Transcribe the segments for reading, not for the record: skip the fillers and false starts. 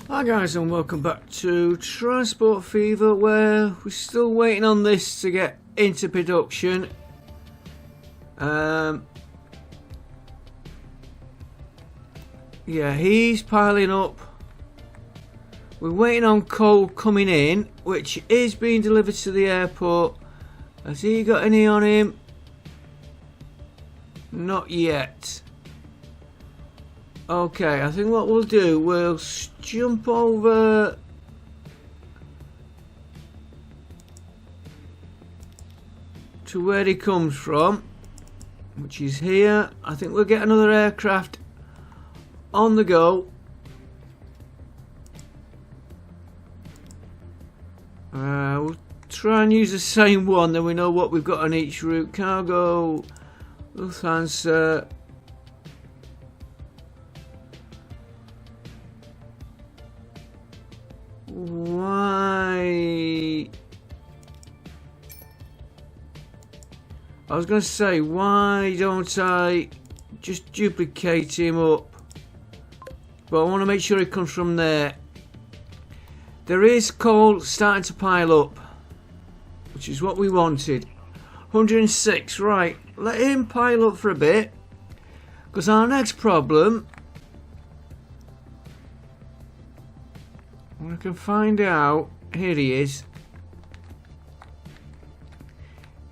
Hi guys, and welcome back to Transport Fever, where we're still waiting on this to get into production. Yeah, he's piling up. We're waiting on coal coming in, which is being delivered to the airport. Has he got any on him? Not yet. Okay, I think what we'll do, we'll jump over to where he comes from, which is here. I think we'll get another aircraft on the go. We'll try and use the same one, then we know what we've got on each route. Cargo, Lufthansa. Why? I was going to say, why don't I just duplicate him up? But I want to make sure it comes from there. There is coal starting to pile up, which is what we wanted. 106, right. Let him pile up for a bit, because our next problem, I can find out. Here he is.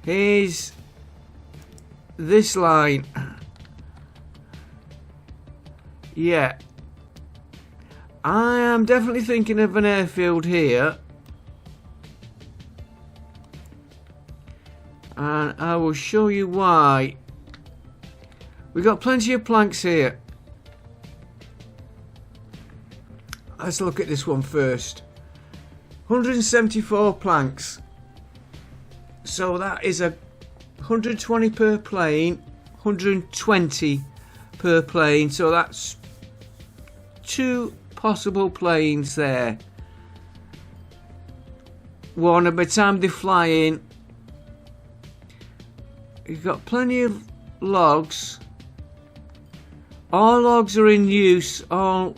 Here's this line. Yeah. I am definitely thinking of an airfield here. And I will show you why. We got plenty of planks here. Let's look at this one first. 174 planks. So that is a 120 per plane, 120 per plane. So that's two possible planes there. One by the time they fly in. You've got plenty of logs. All logs are in use. All.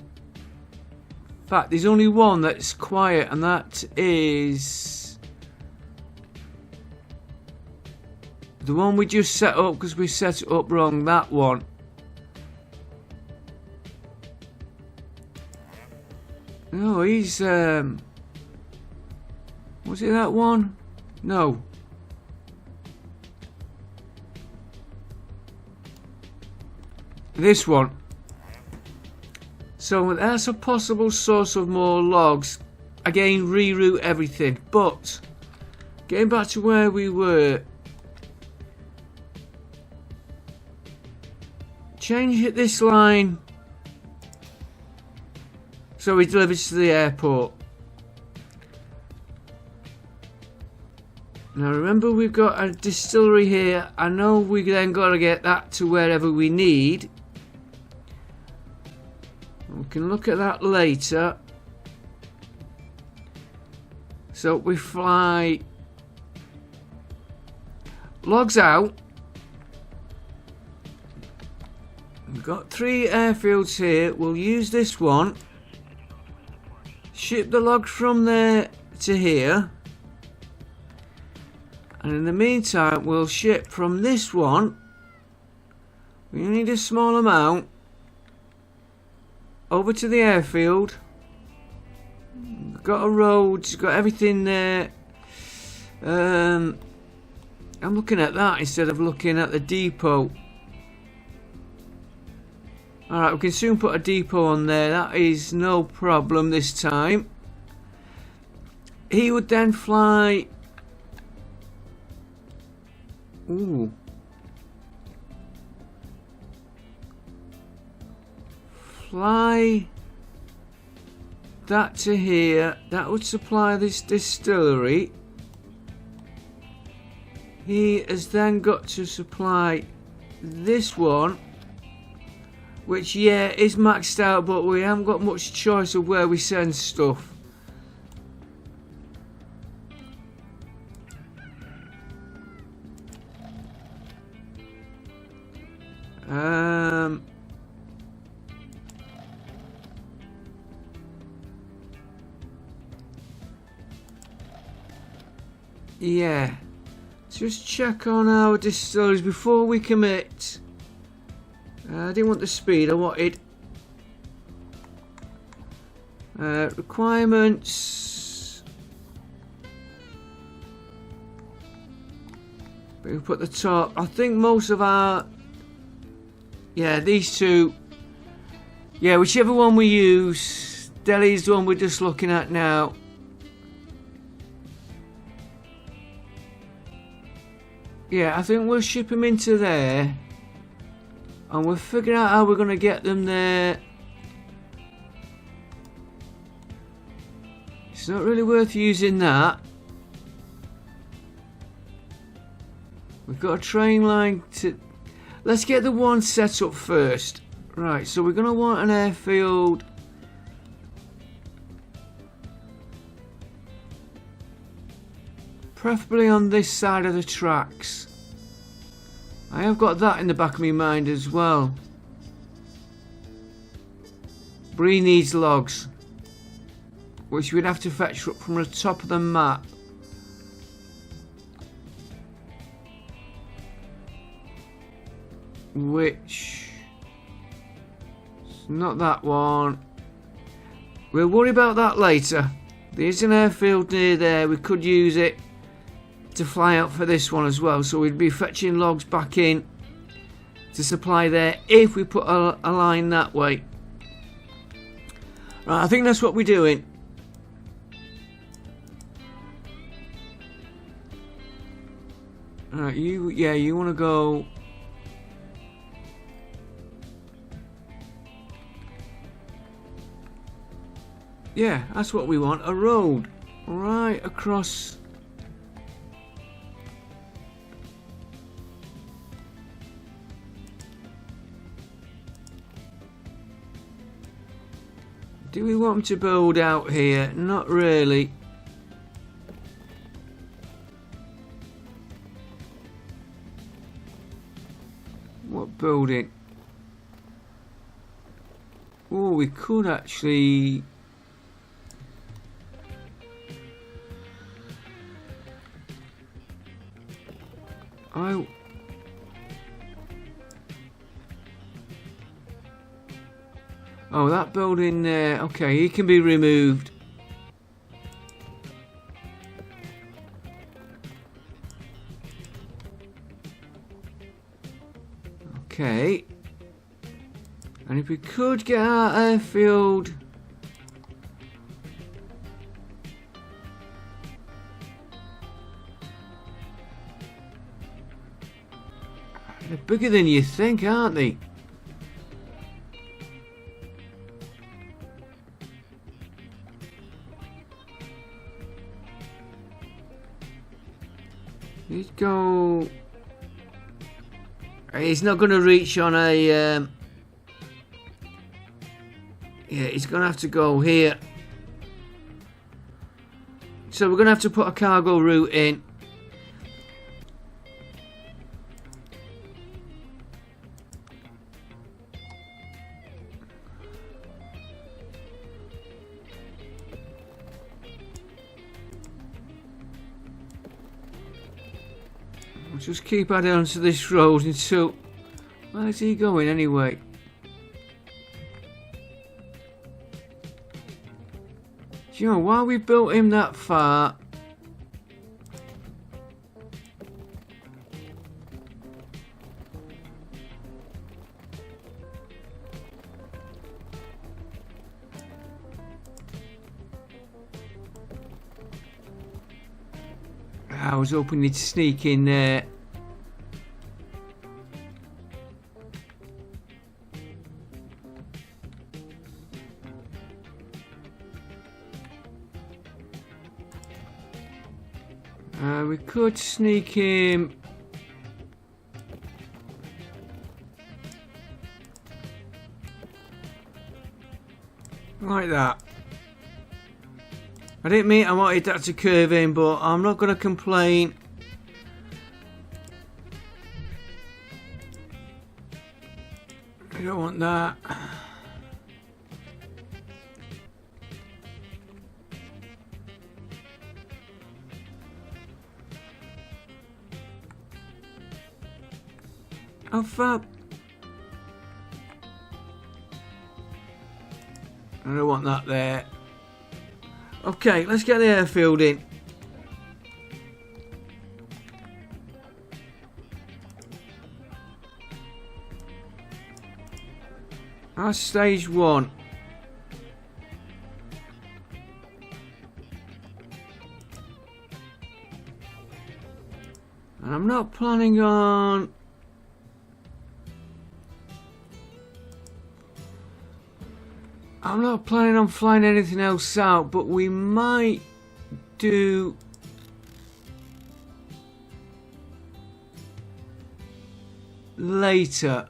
In fact, there's only one that's quiet, and that is the one we just set up because we set it up wrong. That one. No, he's was it that one? No. This one. So that's a possible source of more logs. Again, reroute everything. But getting back to where we were, change this line so it delivers to the airport. Now remember, we've got a distillery here. I know we then got to get that to wherever we need. We can look at that later. So we fly logs out. We've got 3 airfields here. We'll use this one. Ship the logs from there to here. And in the meantime, we'll ship from this one. We need a small amount. Over to the airfield. Got a road, got everything there. I'm looking at that instead of looking at the depot. Alright, we can soon put a depot on there. That is no problem this time. He would then fly. Ooh. Fly that to here. That would supply this distillery. He has then got to supply this one, which yeah is maxed out, but we haven't got much choice of where we send stuff. Yeah. Just check on our distilleries before we commit. I didn't want the speed, I wanted requirements. But we put the top. I think most of our, yeah, these two, yeah, whichever one we use. Delhi's the one we're just looking at now. Yeah, I think we'll ship them into there. And we'll figure out how we're going to get them there. It's not really worth using that. We've got a train line to... Let's get the one set up first. Right, so we're going to want an airfield. Preferably on this side of the tracks. I have got that in the back of my mind as well. Bree needs logs, which we'd have to fetch up from the top of the map. Which... It's not that one. We'll worry about that later. There's an airfield near there, we could use it to fly out for this one as well, so we'd be fetching logs back in to supply there if we put a line that way. Right, I think that's what we're doing. Alright, you want to go... Yeah, that's what we want, a road right across. Do we want them to build out here? Not really. What building? Oh, we could actually... Oh, that building there. Okay, it can be removed. Okay. And if we could get our airfield... They're bigger than you think, aren't they? Let's go... It's not going to reach on a... Yeah, it's going to have to go here. So we're going to have to put a cargo route in. Just keep adding on to this road until... Where's he going anyway? Do you know, why we built him that far... I was hoping he'd sneak in there. We could sneak him. Like that. I didn't mean I wanted that to curve in, but I'm not going to complain. I don't want that. Oh, fab. I don't want that there. Okay, let's get the airfield in. That's stage 1. And I'm not planning on... flying anything else out, but we might do... later.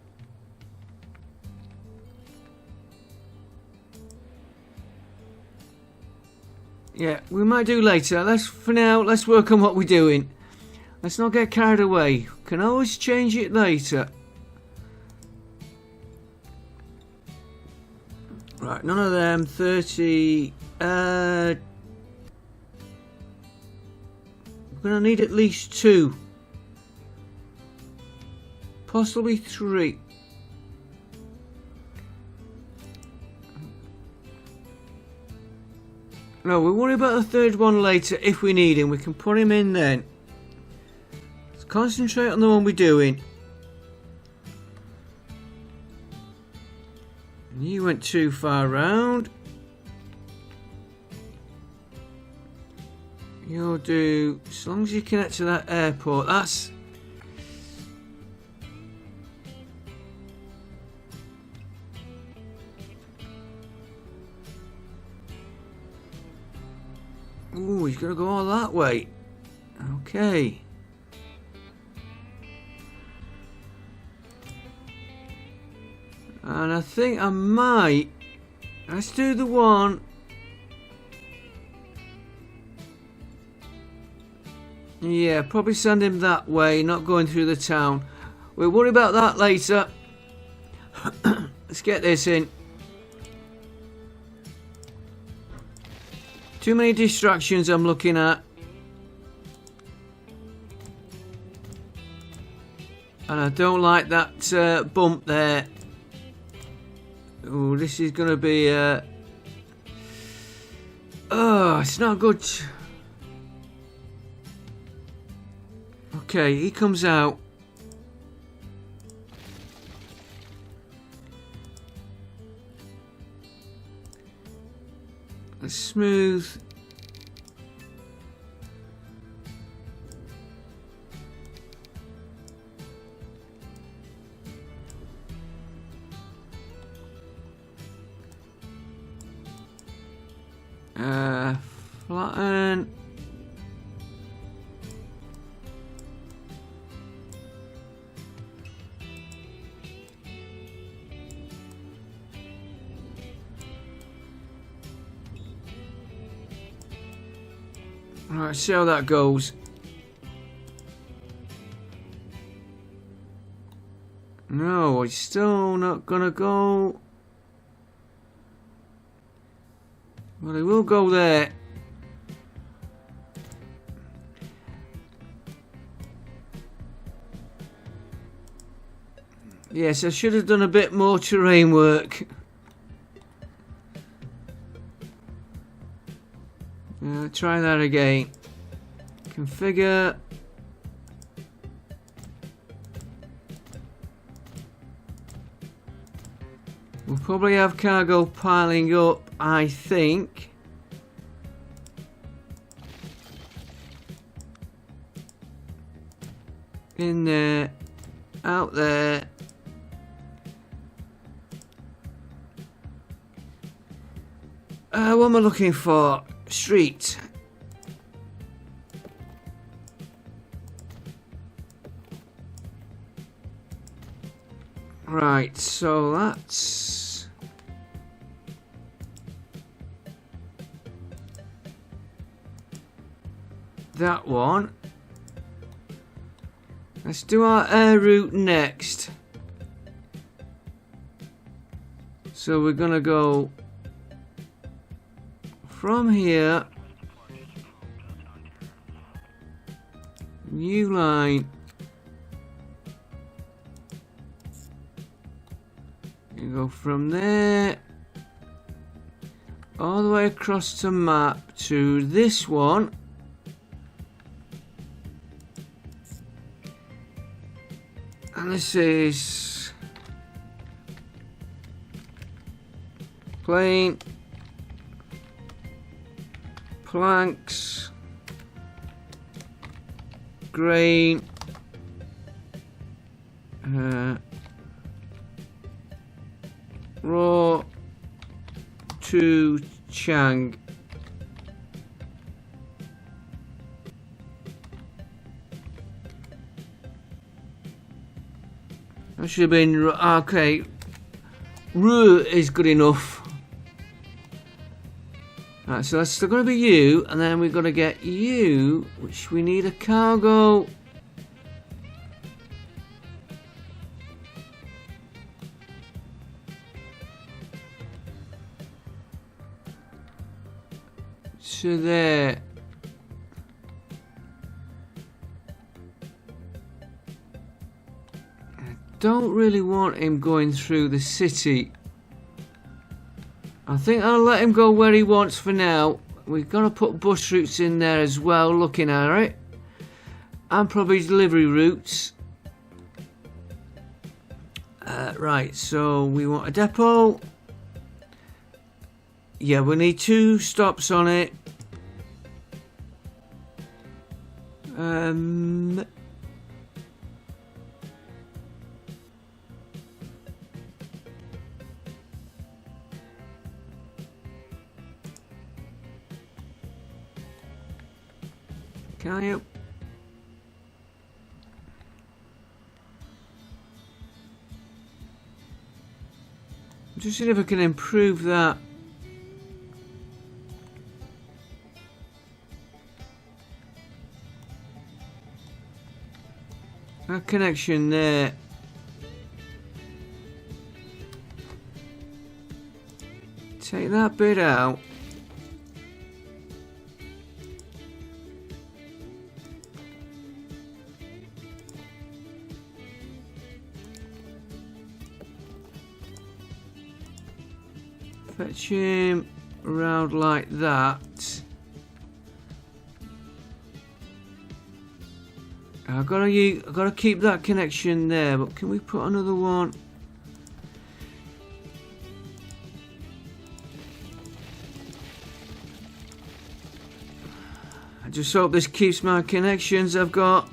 Yeah, we might do later. For now, let's work on what we're doing. Let's not get carried away. Can always change it later. Right, none of them. 30. We're gonna need at least 2. Possibly 3. No, we'll worry about the 3rd one later if we need him. We can put him in then. Let's concentrate on the one we're doing. You went too far round. You'll do, as long as you connect to that airport, that's... Ooh, he's gonna go all that way. Okay. And I think I might... Let's do the one... Yeah, probably send him that way, not going through the town. We'll worry about that later. Let's get this in. Too many distractions I'm looking at. And I don't like that bump there. Oh, this is going to be... Oh, it's not good. Okay, he comes out. Let's smooth. Flatten. Alright, see how that goes. No, it's still not gonna go. Well, it will go there. Yes, I should have done a bit more terrain work. Try that again. Configure. We'll probably have cargo piling up, I think. In there, out there. What am I looking for? Street. Right, so that's... that one. Let's do our air route next. So we're gonna go from here, new line, You go from there all the way across the map to this one. And this is plain, planks, grain, raw to Chang. That should have been okay. Ru is good enough. Right, so that's still going to be you, and then we've got to get you, which we need a cargo. To there. Don't really want him going through the city. I think I'll let him go where he wants for now. We've got to put bus routes in there as well, looking at it. And probably delivery routes. Right, so we want a depot. Yeah, we need 2 stops on it. Can you? Just see if I can improve that. That connection there. Take that bit out. Fetch him around like that. I've got to keep that connection there, but can we put another one? I just hope this keeps my connections I've got.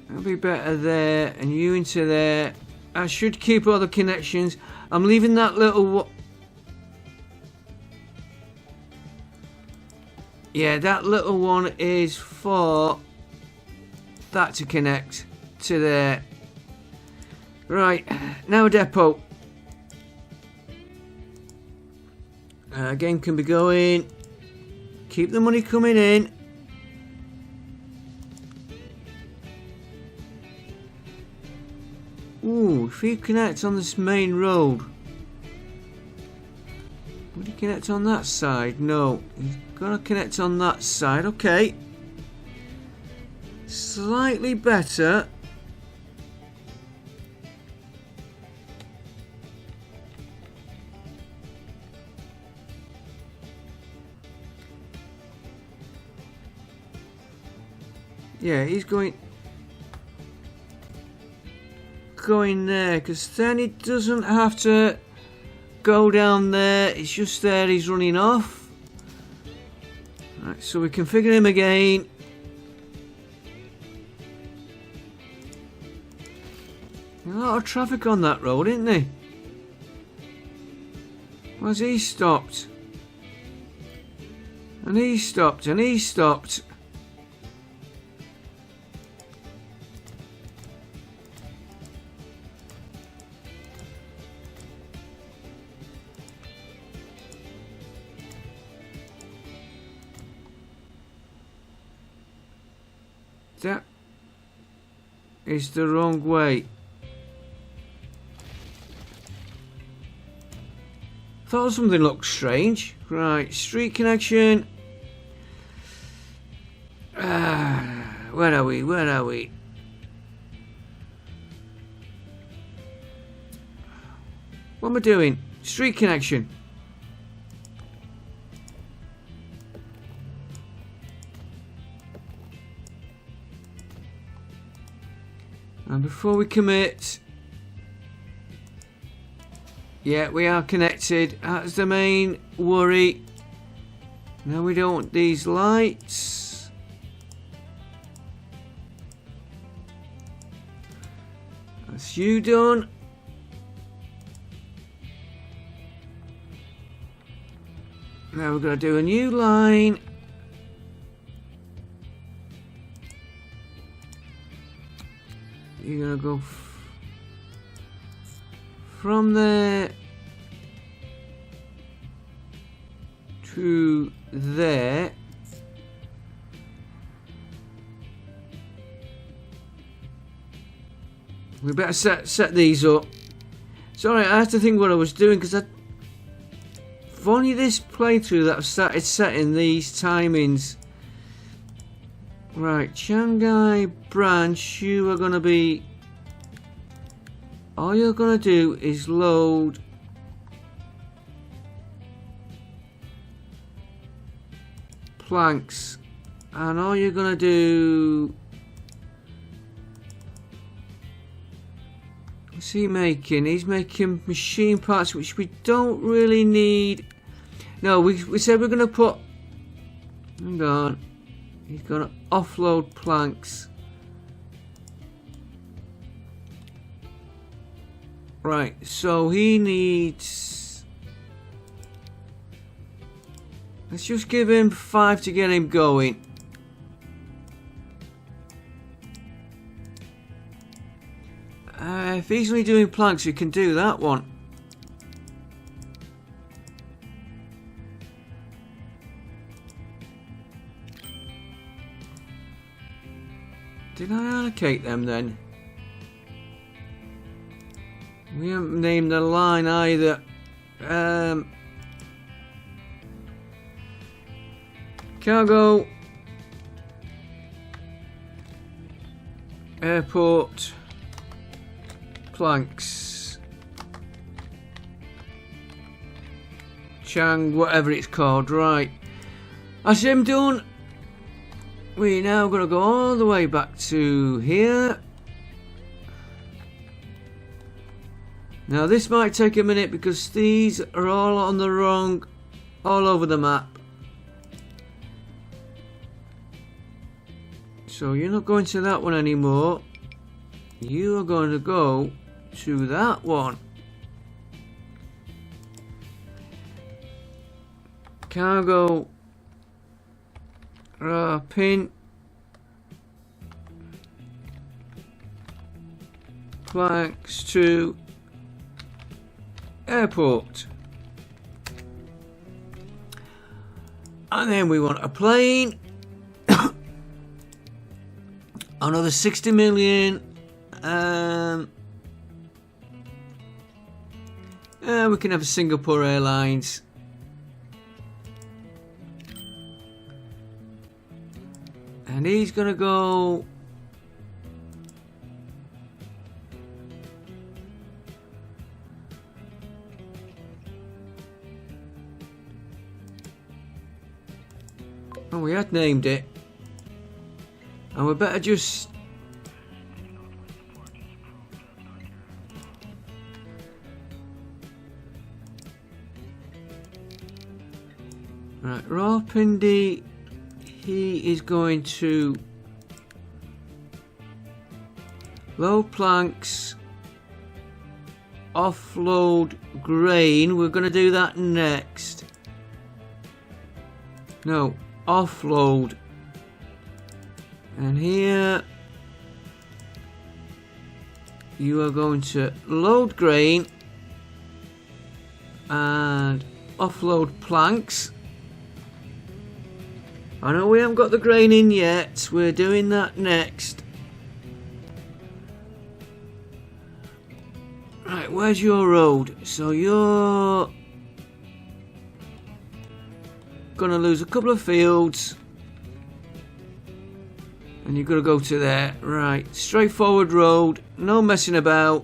That'll be better there, and you into there. I should keep all the connections. I'm leaving that little... Yeah, that little one is for that to connect to there. Right, now a depot. Game can be going. Keep the money coming in. Ooh, if he connects on this main road. Would he connect on that side? No. He's gonna connect on that side. Okay. Slightly better. Yeah, he's going there, because then he doesn't have to go down there. It's just there, he's running off. Right, so we configure him again. A lot of traffic on that road, isn't there? Where's he stopped? And he stopped, and he stopped. That is the wrong way. thought something looked strange. Right, street connection. Where are we? Where are we? What am I doing? Street connection. And before we commit, yeah, we are connected. That's the main worry. Now we don't want these lights. That's you done. Now we're going to do a new line. You're going to go from there to there. We better set these up. Sorry, I had to think what I was doing because if only this playthrough that I've started setting these timings. Right, Shanghai branch, you are going to be... All you're going to do is load planks. And all you're going to do... What's he making? He's making machine parts which we don't really need. No, we said we're going to put... Hang on. He's going to offload planks. Right, so he needs... Let's just give him 5 to get him going. If he's only doing planks, we can do that one. Did I allocate them then? We haven't named the line either. Cargo. Airport. Planks. Chang, whatever it's called, right. That's him done. We're now going to go all the way back to here. Now this might take a minute because these are all on the wrong, all over the map. So you're not going to that one anymore. You are going to go to that one. Cargo. Pin. Planks to airport. And then we want a plane. Another 60 million. We can have a Singapore Airlines. And he's gonna go. Oh, we had named it. And we better just... Right, Rawpindi, he is going to load planks, offload grain. We're going to do that next. No, offload. And here you are going to load grain and offload planks. I know we haven't got the grain in yet, we're doing that next. Right, where's your road? So you're gonna lose a couple of fields. And you've got to go to there. Right, straightforward road, no messing about.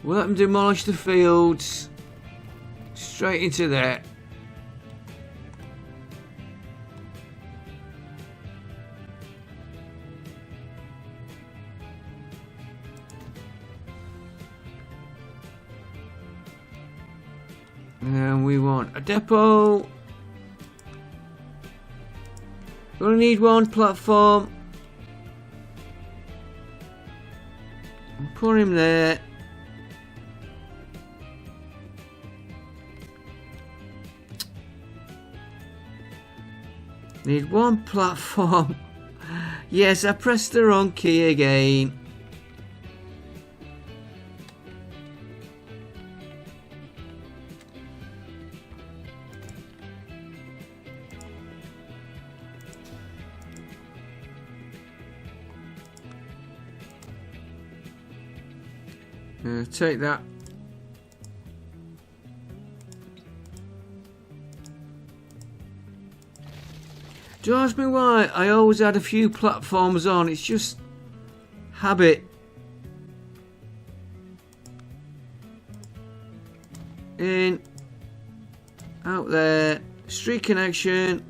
We'll let them demolish the fields. Straight into there. And we want a depot. We only need one platform. Put him there. Need one platform. Yes, I pressed the wrong key again. Take that. Do you ask me why I always had a few platforms on? It's just habit. In, out there, street connection.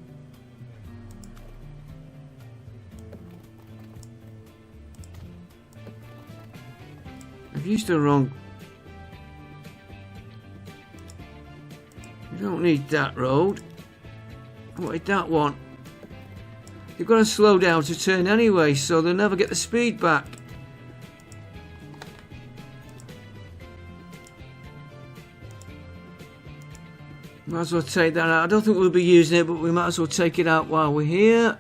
I've used the wrong. You don't need that road. I wanted that one. You've got to slow down to turn anyway, so they'll never get the speed back. Might as well take that out. I don't think we'll be using it, but we might as well take it out while we're here.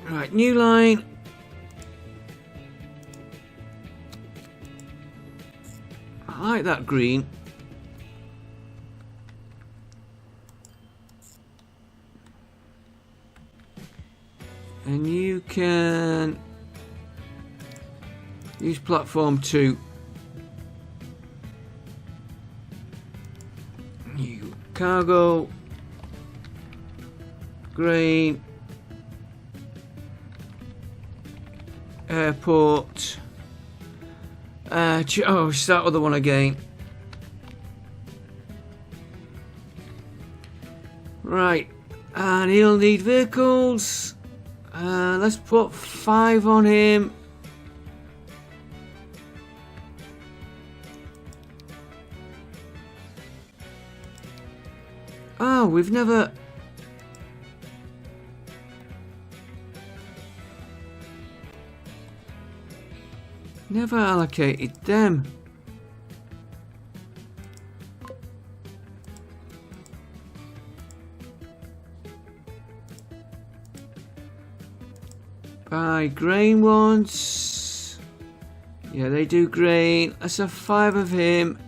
Right, new line. I like that green. And you can use platform 2. New cargo. Grain. Airport. Oh, start with the one again. Right, and he'll need vehicles. Let's put 5 on him. Oh, we've never allocated them. Buy grain once. Yeah, they do grain. Let's have 5 of him.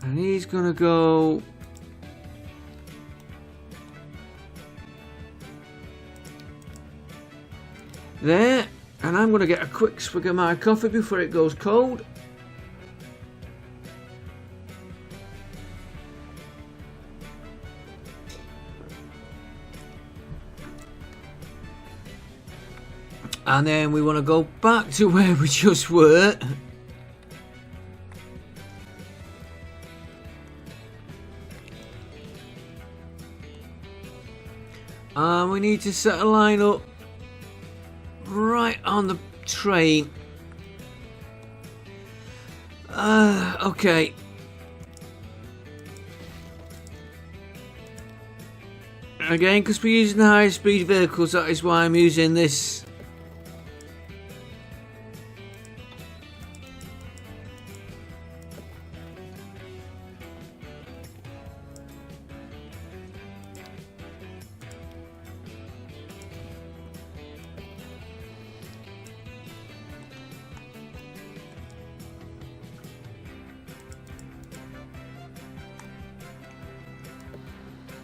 And he's gonna go there. And I'm gonna get a quick swig of my coffee before it goes cold. And then we want to go back to where we just were. And we need to set a line up right on the train. Okay. Again, because we're using the higher speed vehicles, that is why I'm using this.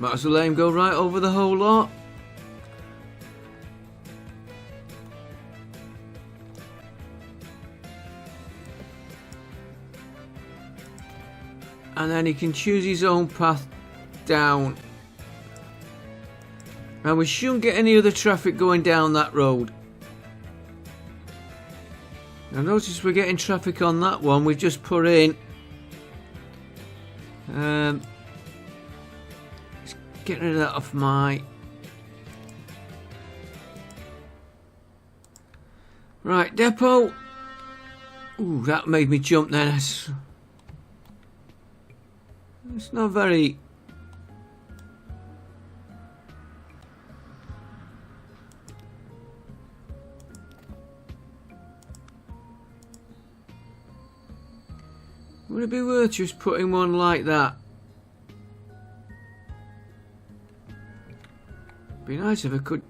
Might as well let him go right over the whole lot. and then he can choose his own path down. And we shouldn't get any other traffic going down that road. Now notice we're getting traffic on that one we've just put in. Let's get rid of that off my... Right, depot. Ooh, that made me jump then. It's not very... Would it be worth just putting one like that? Be nice if I could.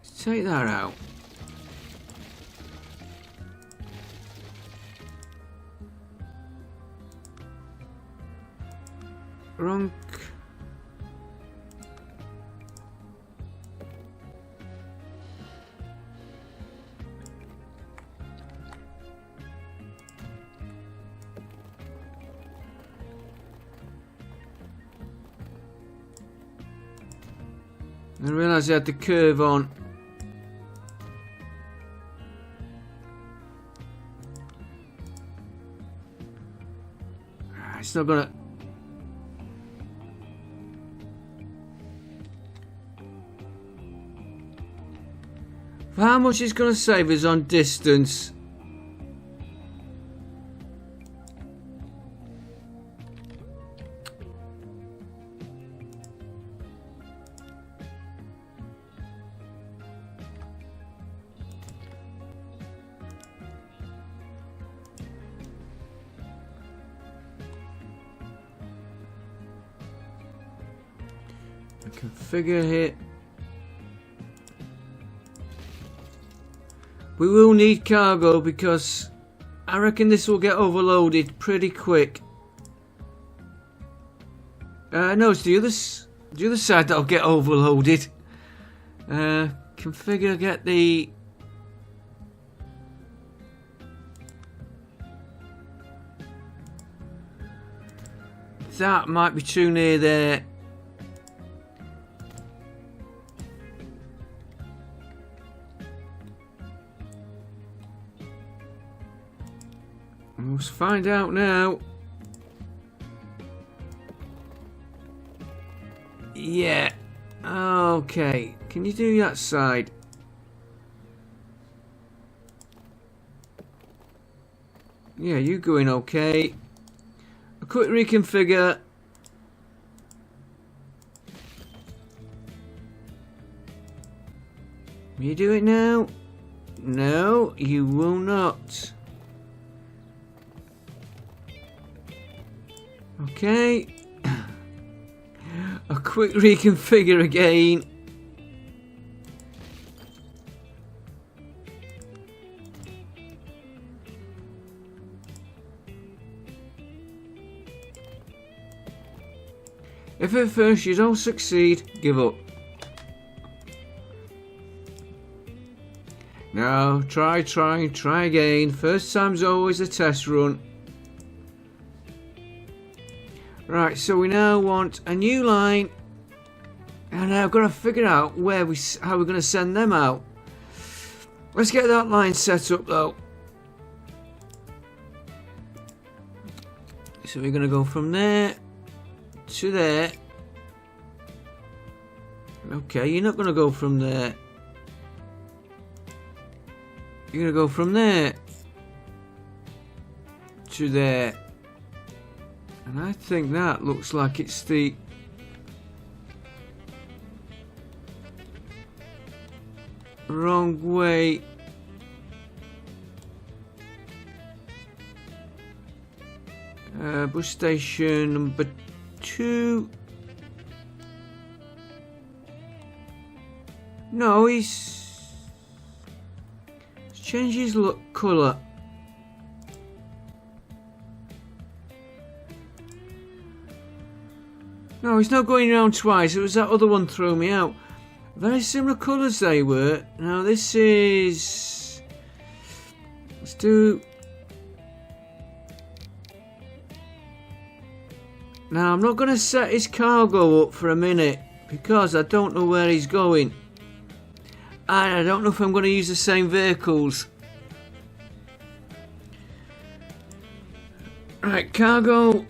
Let's take that out. Wrong. I realised I had the curve on. It's not gonna... For how much it's gonna save us on distance? Configure here. We will need cargo because I reckon this will get overloaded pretty quick. No, it's the other side that'll get overloaded. Configure, get the... That might be too near there. Let's find out now. Yeah. Okay. Can you do that side? Yeah, you going okay. A quick reconfigure. Will you do it now? No, you will not. Okay. A quick reconfigure again. If at first you don't succeed, give up. No, try again. First time's always a test run. Right, so we now want a new line, and I've got to figure out how we're going to send them out. Let's get that line set up though. So we're going to go from there to there. Okay, you're not going to go from there. You're going to go from there to there. And I think that looks like it's the wrong way. Bus station number 2. No, he's changed his colour. No, he's not going around twice. It was that other one threw me out. Very similar colours they were. Now this is... Let's do... Now I'm not going to set his cargo up for a minute because I don't know where he's going. And I don't know if I'm going to use the same vehicles. Right, cargo.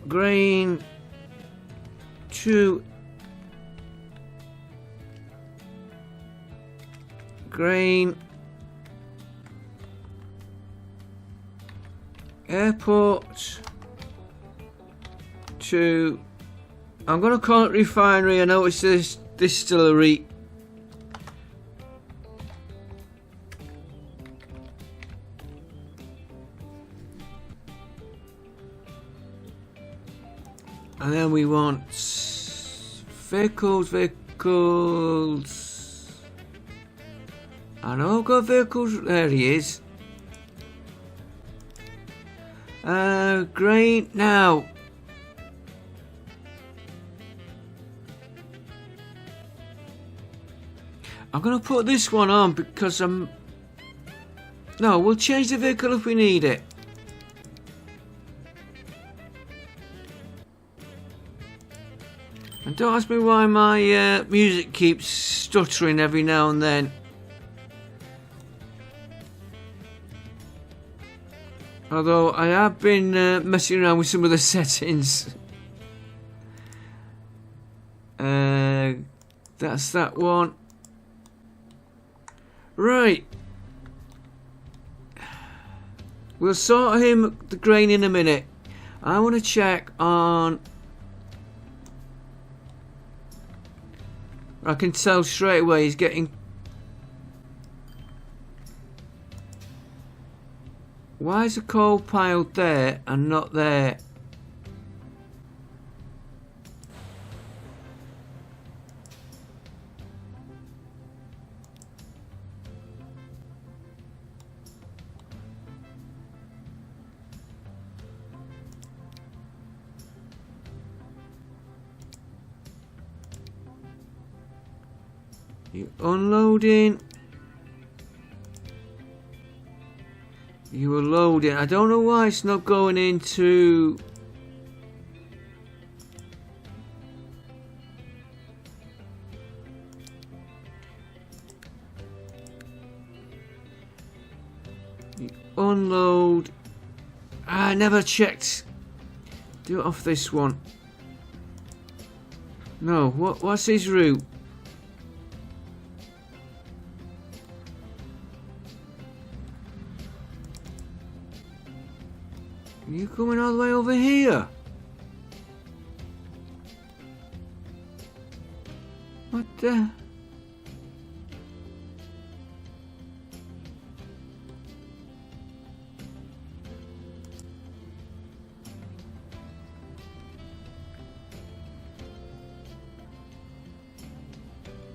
Grain to grain airport to, I'm going to call it refinery. I know it's this distillery. And then we want vehicles. I know I've got vehicles. There he is. Grain now. I'm gonna put this one on because I'm... No, we'll change the vehicle if we need it. And don't ask me why my music keeps stuttering every now and then. Although I have been messing around with some of the settings. That's that one. Right. We'll sort him the grain in a minute. I want to check on... I can tell straight away he's getting... Why is the coal piled there and not there? You unloading. You were loading. I don't know why it's not going into... You unload. I never checked. Do it off this one. No, what's his route? You coming all the way over here? What the?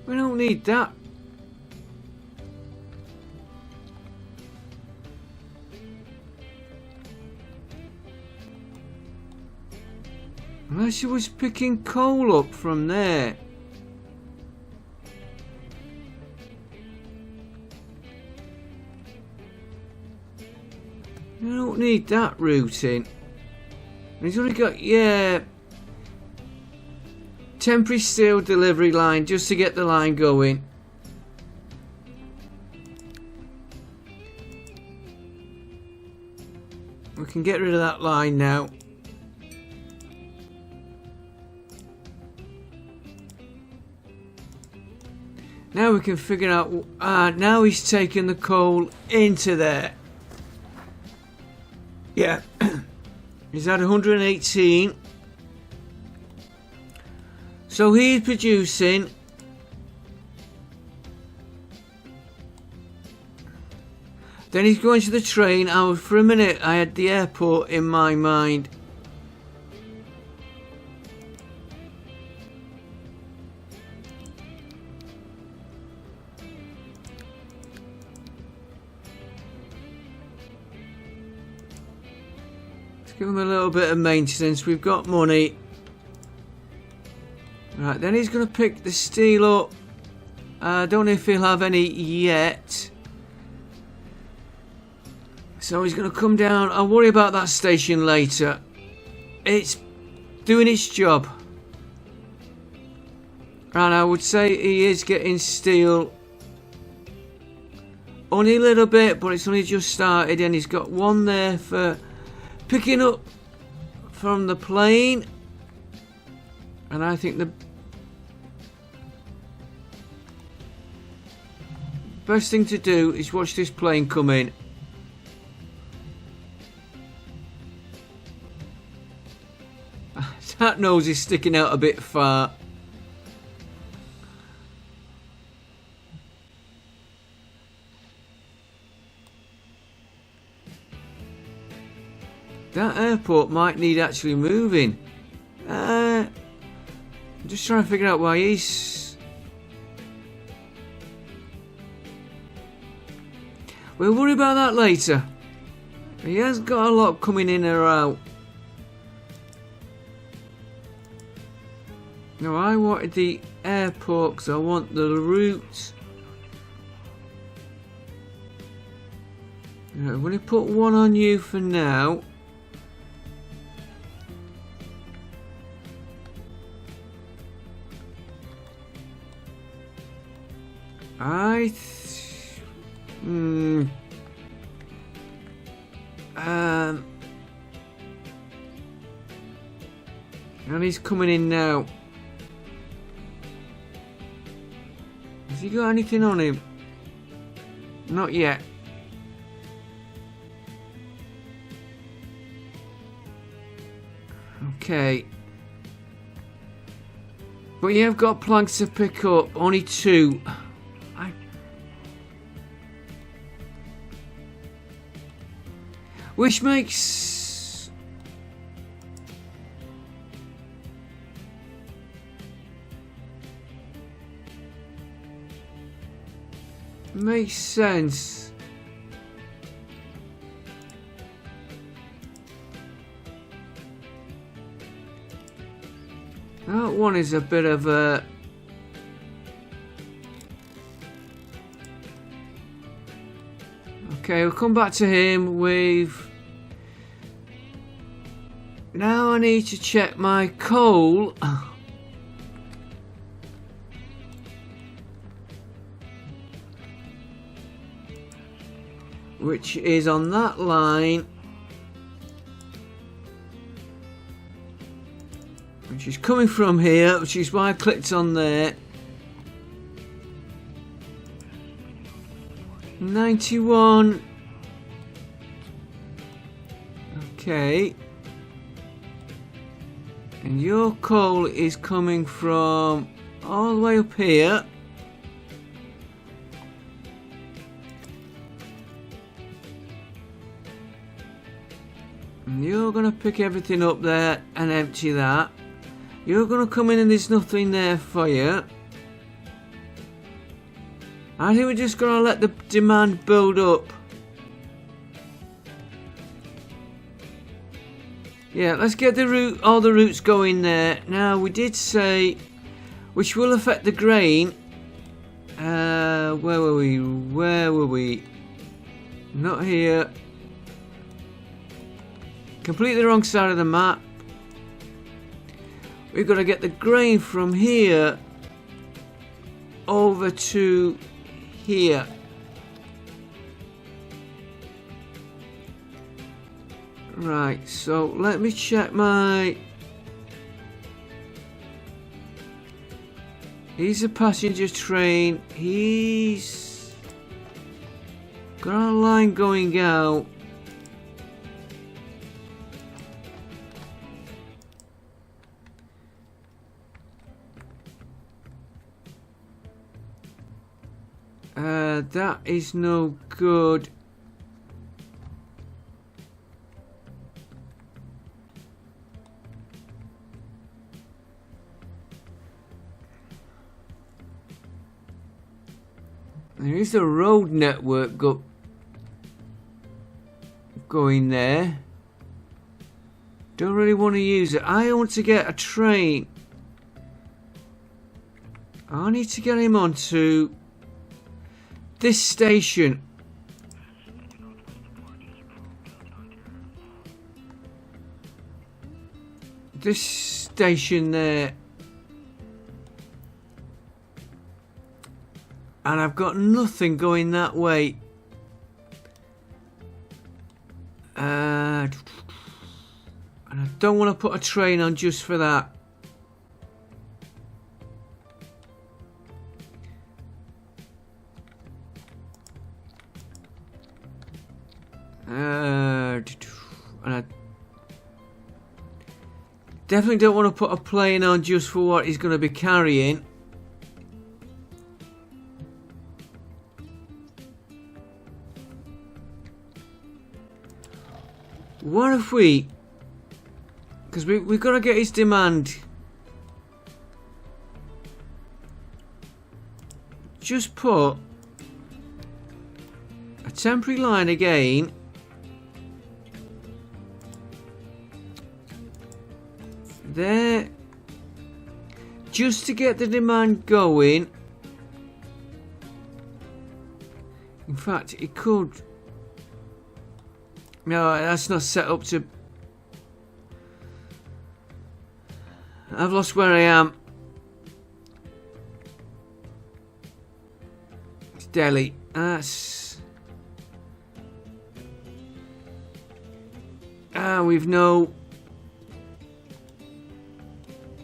We don't need that. Unless she was picking coal up from there. You don't need that routing. He's only got, yeah, temporary steel delivery line just to get the line going. We can get rid of that line now. Now we can figure out, now he's taking the coal into there. Yeah, he's at 118. So he's producing. Then he's going to the train. For a minute I had the airport in my mind. give him a little bit of maintenance. We've got money. Right, then he's going to pick the steel up. I don't know if he'll have any yet. So he's going to come down. I'll worry about that station later. It's doing its job. And I would say he is getting steel. Only a little bit, but it's only just started. And he's got one there for picking up from the plane. And I think the best thing to do is watch this plane come in. That nose is sticking out a bit far. That airport might need actually moving. I'm just trying to figure out why he's... We'll worry about that later. He has got a lot coming in or out. No, I wanted the airport because I want the route. I'm going to put one on you for now. And he's coming in now. Has he got anything on him? Not yet. Okay. But you have got planks to pick up. Only 2. Which makes... makes sense. That one is a bit of a... Okay, we'll come back to him with... Now I need to check my coal. Which is on that line. Which is coming from here, which is why I clicked on there. 91. Okay. And your coal is coming from all the way up here. And you're going to pick everything up there and empty that. You're going to come in and there's nothing there for you. I think we're just going to let the demand build up. Yeah, let's get the route, all the routes going there. Now, we did say, which will affect the grain. Where were we? Where were we? Not here. Completely the wrong side of the map. We've got to get the grain from here over to here. Right, so let me check my... He's a passenger train. He's got a line going out. That is no good. There is a road network going there. Don't really want to use it. I want to get a train. I need to get him onto this station. This station there. And I've got nothing going that way. And I don't want to put a train on just for that. And I definitely don't want to put a plane on just for what he's going to be carrying. What if we... Because we've got to get his demand. Just put a temporary line again. There. Just to get the demand going. In fact, it could... No, that's not set up to... I've lost where I am. It's Delhi. That's... we've no...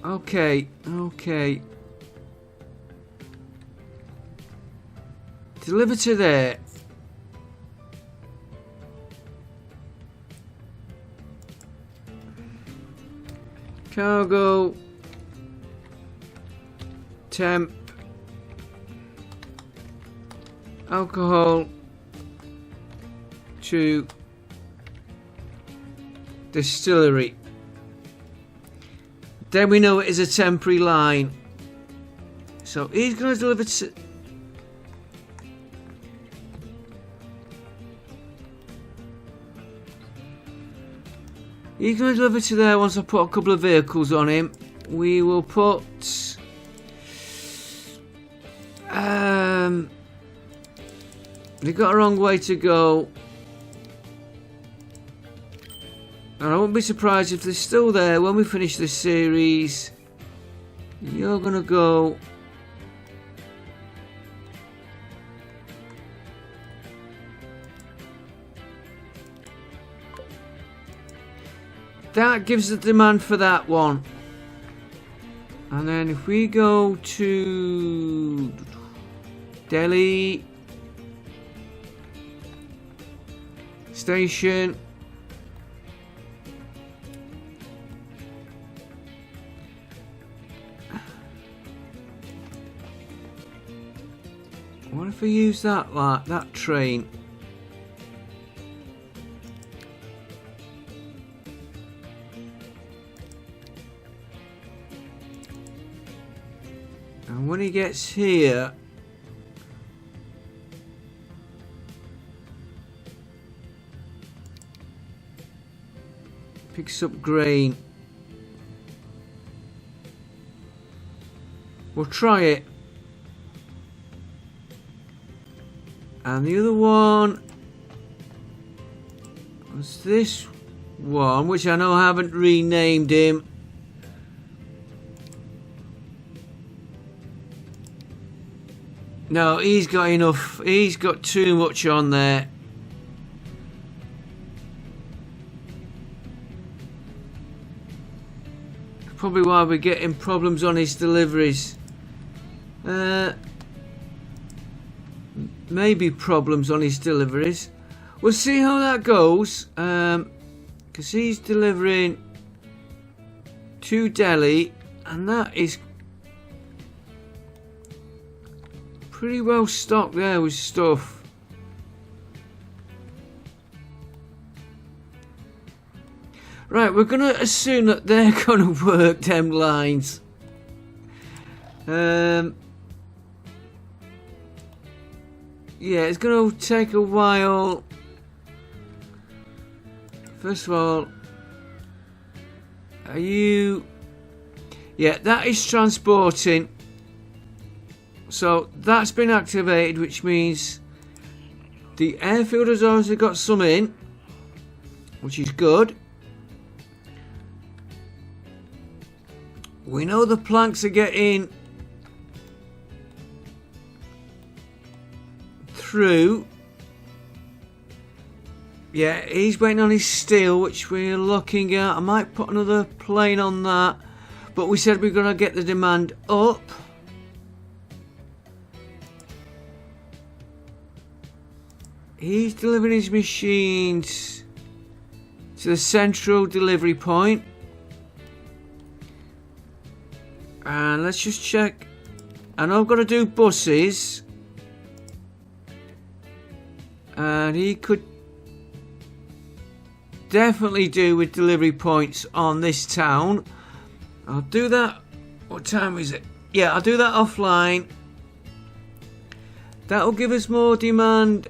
Okay, okay. Deliver to there. Cargo. Temp. Alcohol. To distillery. Then we know it is a temporary line. So he's going to deliver to... He's going to deliver to there once I put a couple of vehicles on him. We will put... They've got a wrong way to go. And I won't be surprised if they're still there when we finish this series. You're going to go... That gives the demand for that one. And then if we go to Delhi station, what if we use that train? And when he gets here, picks up grain. We'll try it. And the other one was this one, which I know I haven't renamed him. No, he's got enough. He's got too much on there. Probably why we're getting problems on his deliveries. Maybe problems on his deliveries. We'll see how that goes. Because he's delivering to Delhi, and that is pretty well stocked there with stuff. Right, we're going to assume that they're going to work them lines. Yeah, it's going to take a while. First of all, Are you... Yeah, that is transporting. So that's been activated, which means the airfield has obviously got some in, which is good. We know the planks are getting through. Yeah, he's waiting on his steel, which we're looking at. I might put another plane on that, but we said we're going to get the demand up. He's delivering his machines to the central delivery point. And let's just check. I know I've got to do buses. And he could definitely do with delivery points on this town. I'll do that. What time is it? Yeah, I'll do that offline. That'll give us more demand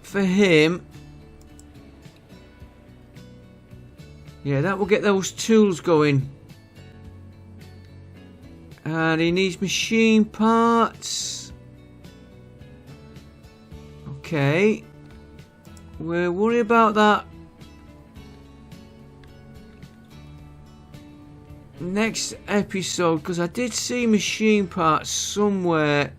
for him. Yeah, that will get those tools going. And he needs machine parts. Okay. We'll worry about that next episode, because I did see machine parts somewhere.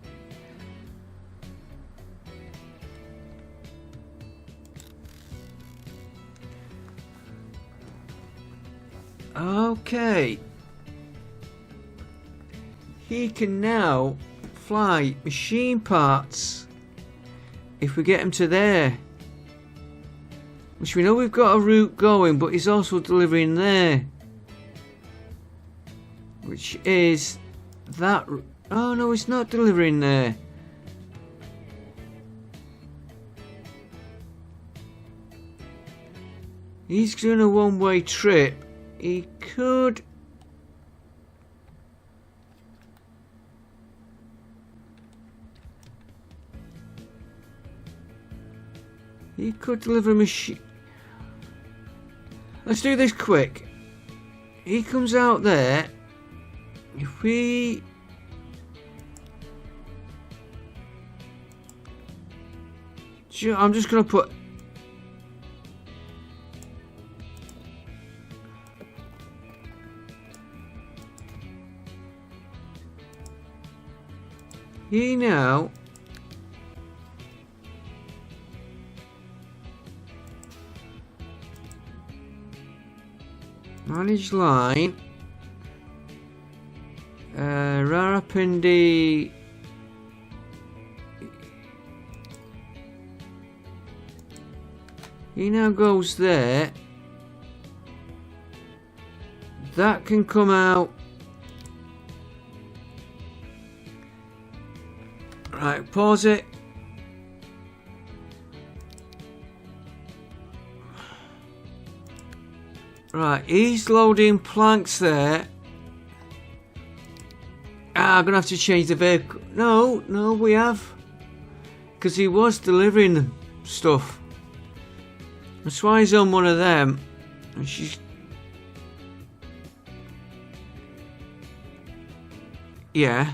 Okay. He can now fly machine parts if we get him to there. Which we know we've got a route going, but he's also delivering there. Which is that... Oh no, it's not delivering there. He's doing a one-way trip. He could... He could deliver a machine. Let's do this quick. He comes out there. If we... I'm just going to put... He now... Manage line. Rawalpindi. He now goes there. That can come out. Right, pause it. Right, he's loading planks there. I'm going to have to change the vehicle. No, we have. Because he was delivering stuff. That's why he's on one of them. And she's... Yeah.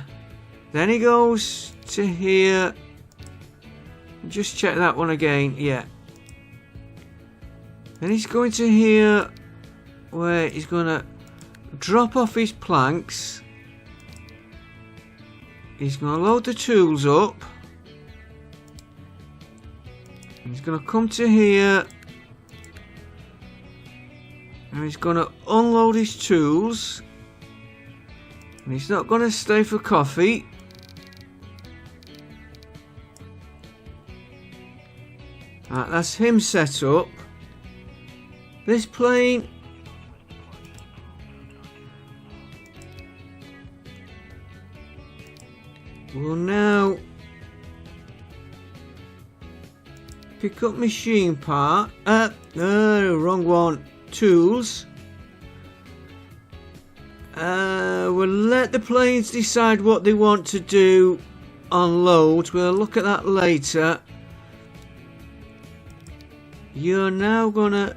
Then he goes to here. Just check that one again. Yeah. Then he's going to here, where he's going to drop off his planks. He's going to load the tools up. He's going to come to here. And he's going to unload his tools. And he's not going to stay for coffee. Right, that's him set up. This plane... will now pick up machine part. Wrong one. Tools. We'll let the planes decide what they want to do on loads. We'll look at that later. You're now gonna...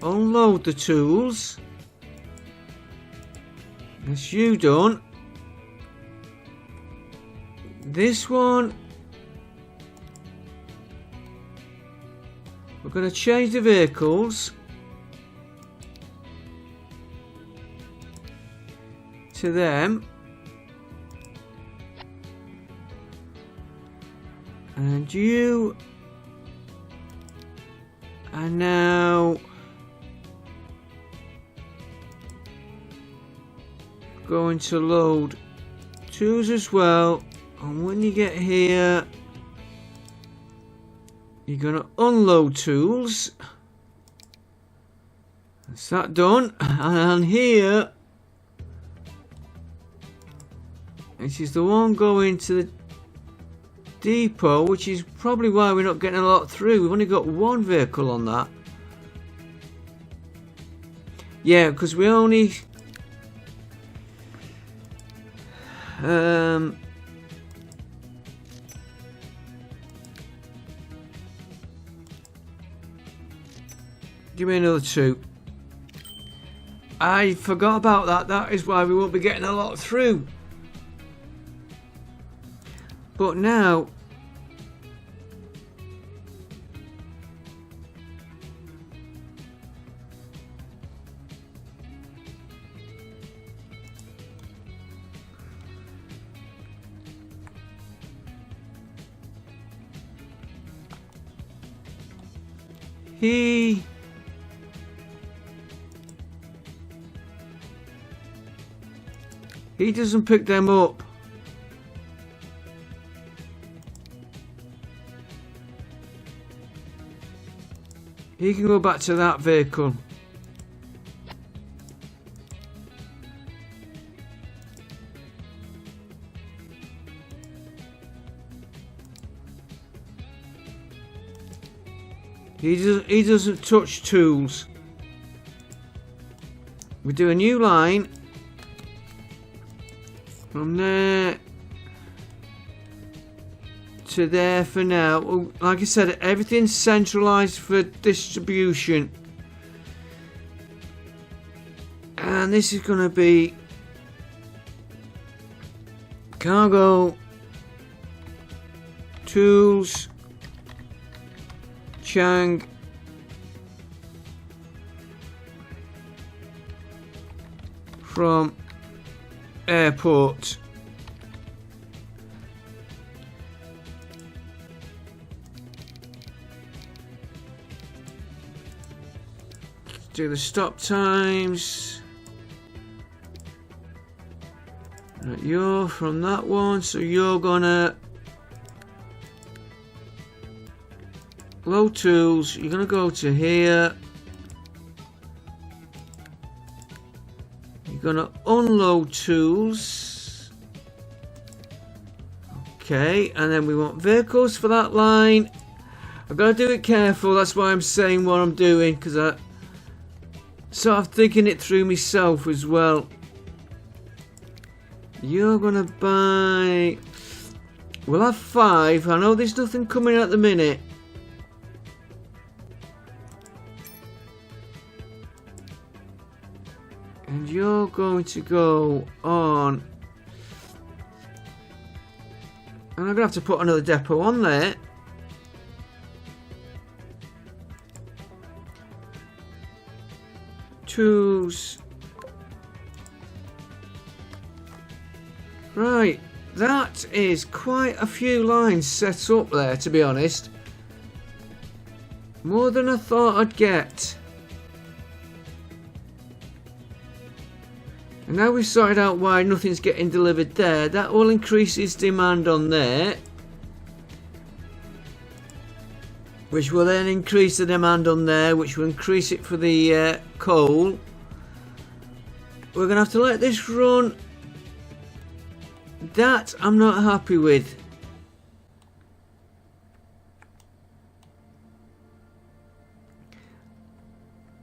unload the tools. That's you done. This one, we're going to change the vehicles to them. And you are now going to load tools as well. And when you get here, you're going to unload tools. That's that done. And here, this is the one going to the depot, which is probably why we're not getting a lot through. We've only got one vehicle on that. Yeah, because we only give me another 2. I forgot about that. That is why we won't be getting a lot through. But now he doesn't pick them up. He can go back to that vehicle. He doesn't touch tools. We do a new line from there to there for now. Like I said, everything's centralized for distribution. And this is going to be cargo, tools, Chang, from airport. Do the stop times. Right, you're from that one, so you're gonna load tools. You're gonna go to here. You're gonna unload tools. Okay, and then we want vehicles for that line. I've got to do it careful. That's why I'm saying what I'm doing, because I sort of thinking it through myself as well. You're gonna buy. We'll have 5. I know there's nothing coming at the minute. And you're going to go on. And I'm gonna have to put another depot on there. Tools. Right, that is quite a few lines set up there, to be honest. More than I thought I'd get. And now we've sorted out why nothing's getting delivered there. That will increase its demand on there, which will then increase the demand on there, which will increase it for the coal. We're going to have to let this run. That I'm not happy with.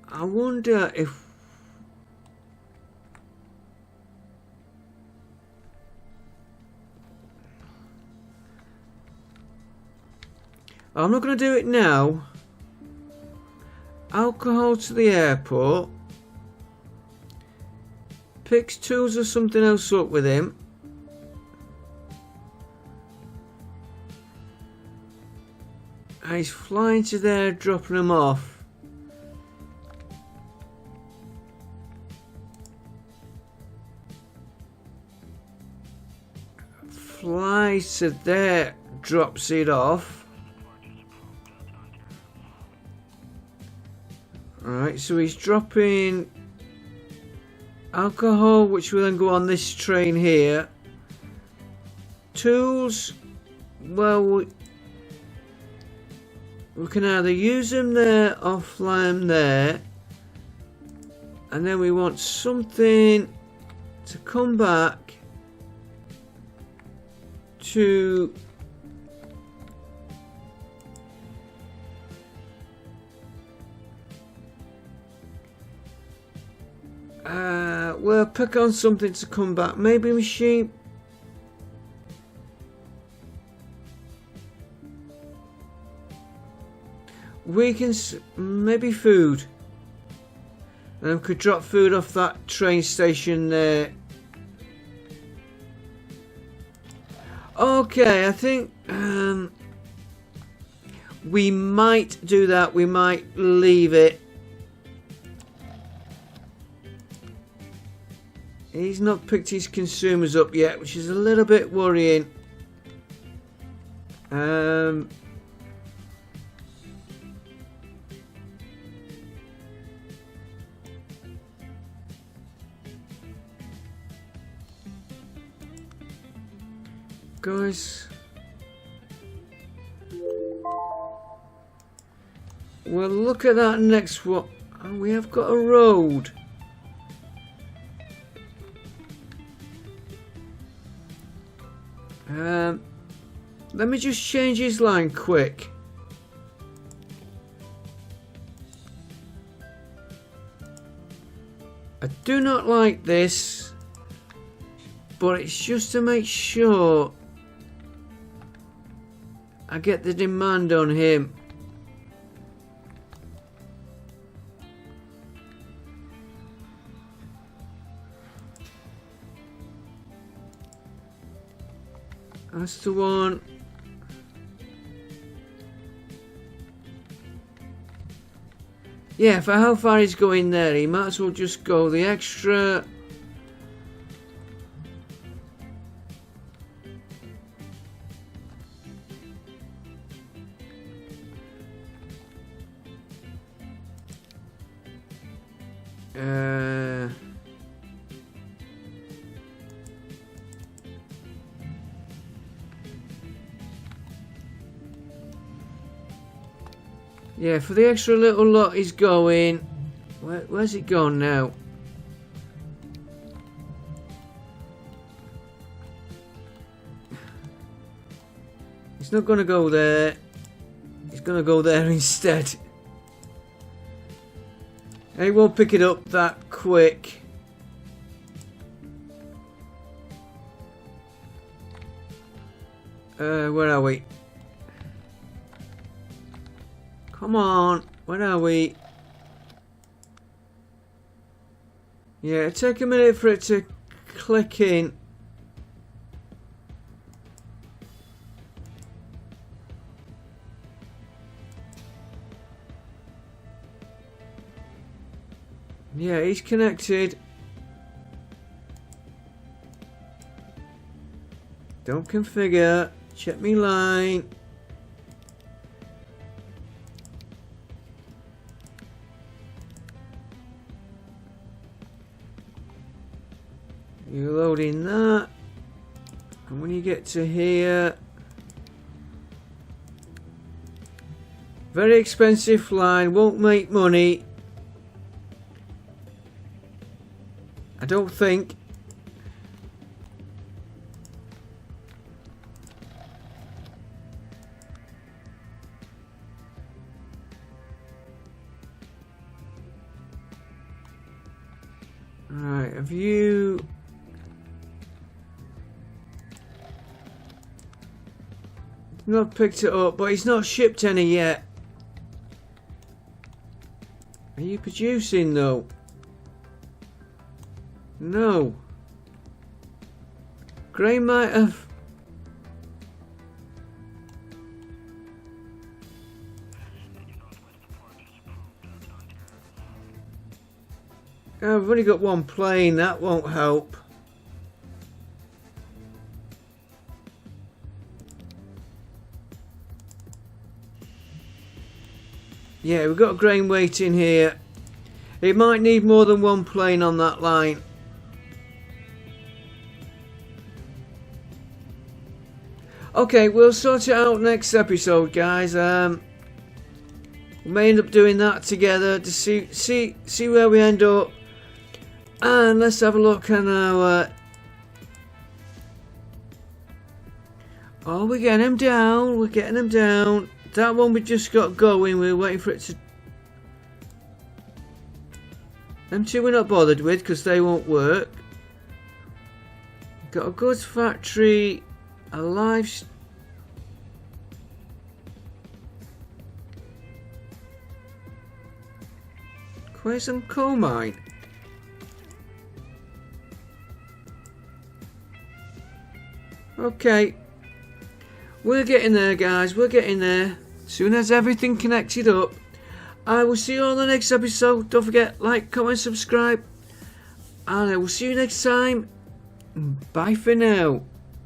I wonder if I'm not going to do it now. alcohol to the airport. Picks tools or something else up with him. And he's flying to there, dropping them off. Flies to there, drops it off. Alright, so he's dropping alcohol, which will then go on this train here. Tools, well, we can either use them there or fly them there. And then we want something to come back to we'll pick on something to come back. Maybe machine. We can maybe food. And we could drop food off that train station there. Okay, I think we might do that. We might leave it. He's not picked his consumers up yet, which is a little bit worrying. Guys, we'll look at that next one. Oh, we have got a road. Let me just change his line quick. I do not like this, but it's just to make sure I get the demand on him. That's the one. Yeah, for how far he's going there, he might as well just go the extra. Yeah, for the extra little lot he's going. Where's it gone now? He's not going to go there. He's going to go there instead. And he won't pick it up that quick. Where are we? Come on, where are we? Yeah, it'll take a minute for it to click in. Yeah, he's connected. Don't configure. Check me line. You're loading that, and when you get to here, very expensive line, won't make money, I don't think. Alright, have you... Not picked it up, but he's not shipped any yet. Are you producing though? No. Grain might have. I've only got one plane, that won't help. Yeah, we've got grain waiting here. It might need more than one plane on that line. Okay, we'll sort it out next episode, guys. We may end up doing that together to see where we end up. And let's have a look at our... Oh, we're getting them down. We're getting them down. That one we just got going. We're waiting for it to... Them two we're not bothered with because they won't work. Got a goods factory, a live... Where's some coal mine? Okay. We're getting there, guys. We're getting there. Soon as everything connected up. I will see you on the next episode. Don't forget, like, comment, subscribe. And I will see you next time. Bye for now.